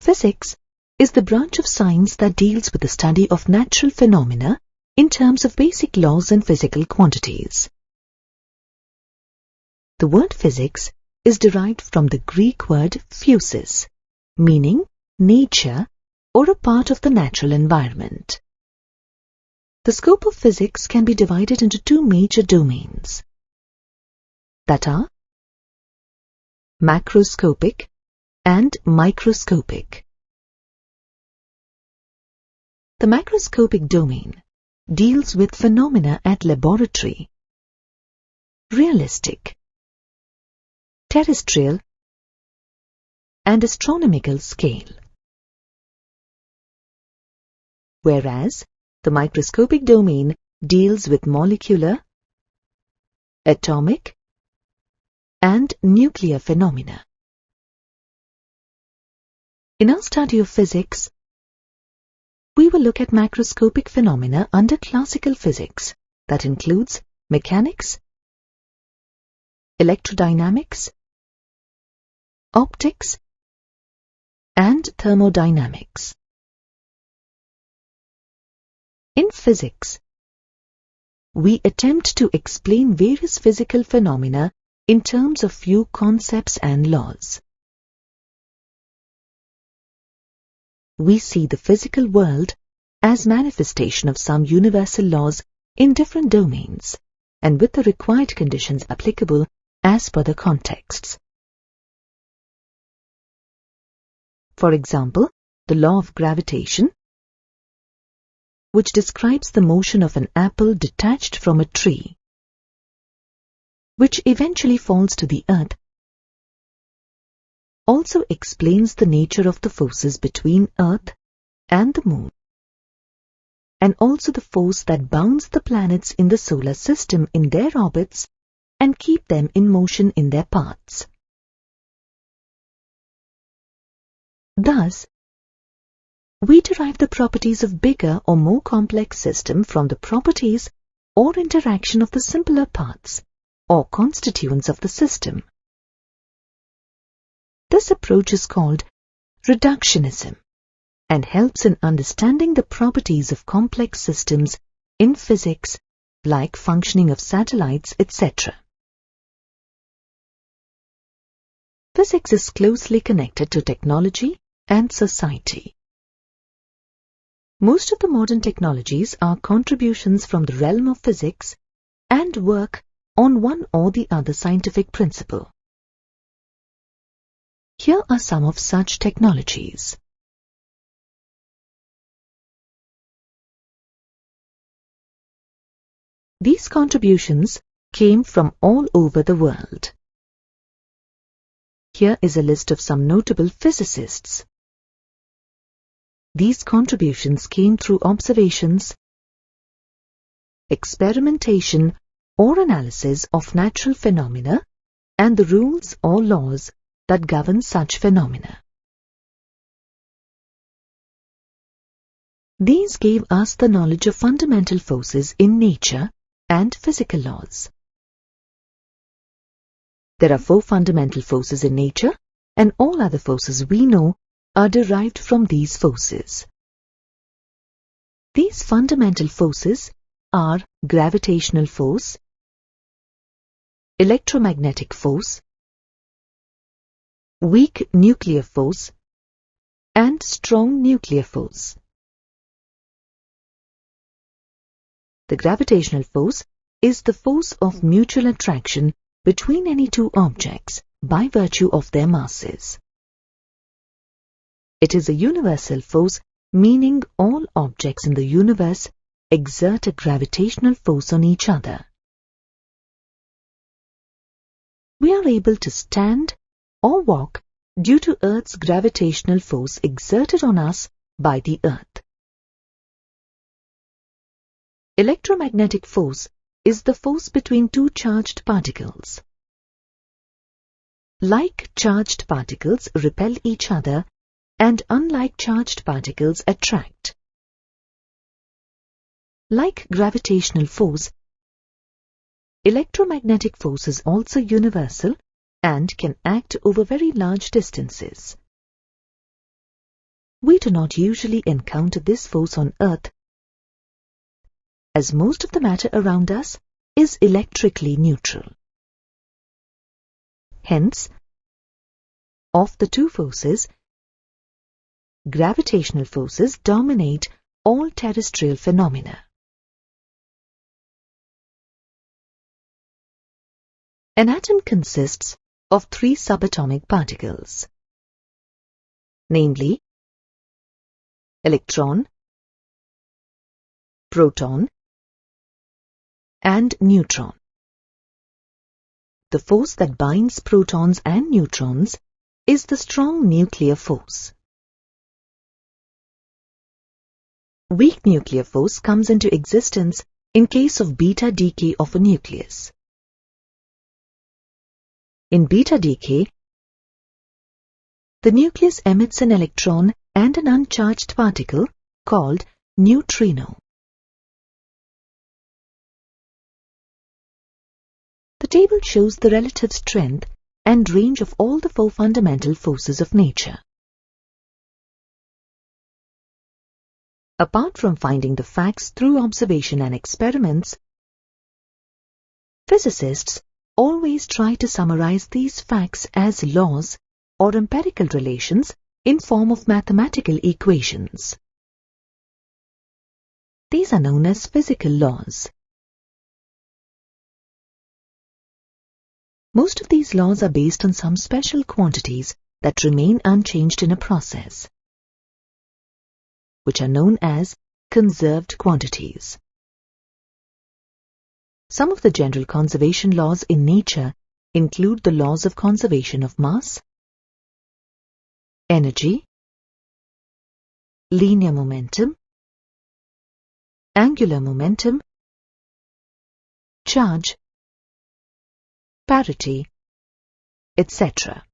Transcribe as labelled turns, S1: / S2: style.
S1: Physics is the branch of science that deals with the study of natural phenomena in terms of basic laws and physical quantities. The word physics is derived from the Greek word physis, meaning nature or a part of the natural environment. The scope of physics can be divided into two major domains, that are macroscopic and microscopic. The macroscopic domain deals with phenomena at laboratory, realistic, terrestrial, and astronomical scale, whereas the microscopic domain deals with molecular, atomic, and nuclear phenomena. In our study of physics, we will look at macroscopic phenomena under classical physics, that includes mechanics, electrodynamics, optics, and thermodynamics. In physics, we attempt to explain various physical phenomena in terms of few concepts and laws. We see the physical world as manifestation of some universal laws in different domains and with the required conditions applicable as per the contexts. For example, the law of gravitation, which describes the motion of an apple detached from a tree, which eventually falls to the earth, also explains the nature of the forces between Earth and the Moon, and also the force that bounds the planets in the solar system in their orbits and keep them in motion in their paths. Thus, we derive the properties of bigger or more complex system from the properties or interaction of the simpler parts or constituents of the system. This approach is called reductionism and helps in understanding the properties of complex systems in physics, like functioning of satellites, etc. Physics is closely connected to technology and society. Most of the modern technologies are contributions from the realm of physics and work on one or the other scientific principle. Here are some of such technologies. These contributions came from all over the world. Here is a list of some notable physicists. These contributions came through observations, experimentation or analysis of natural phenomena and the rules or laws that govern such phenomena. These gave us the knowledge of fundamental forces in nature and physical laws. There are 4 fundamental forces in nature, and all other forces we know are derived from these forces. These fundamental forces are gravitational force, electromagnetic force, weak nuclear force, and strong nuclear force. The gravitational force is the force of mutual attraction between any two objects by virtue of their masses. It is a universal force, meaning all objects in the universe exert a gravitational force on each other. We are able to stand or walk due to Earth's gravitational force exerted on us by the Earth. Electromagnetic force is the force between two charged particles. Like charged particles repel each other, and unlike charged particles attract. Like gravitational force, electromagnetic force is also universal and can act over very large distances. we do not usually encounter this force on Earth, as most of the matter around us is electrically neutral. Hence, of the two forces, gravitational forces dominate all terrestrial phenomena. An atom consists of 3 subatomic particles, namely electron, proton, and neutron. The force that binds protons and neutrons is the strong nuclear force. Weak nuclear force comes into existence in case of beta decay of a nucleus. In beta decay, the nucleus emits an electron and an uncharged particle called neutrino. The table shows the relative strength and range of all the 4 fundamental forces of nature. Apart from finding the facts through observation and experiments, physicists always try to summarize these facts as laws or empirical relations in form of mathematical equations. These are known as physical laws. Most of these laws are based on some special quantities that remain unchanged in a process, which are known as conserved quantities. Some of the general conservation laws in nature include the laws of conservation of mass, energy, linear momentum, angular momentum, charge, parity, etc.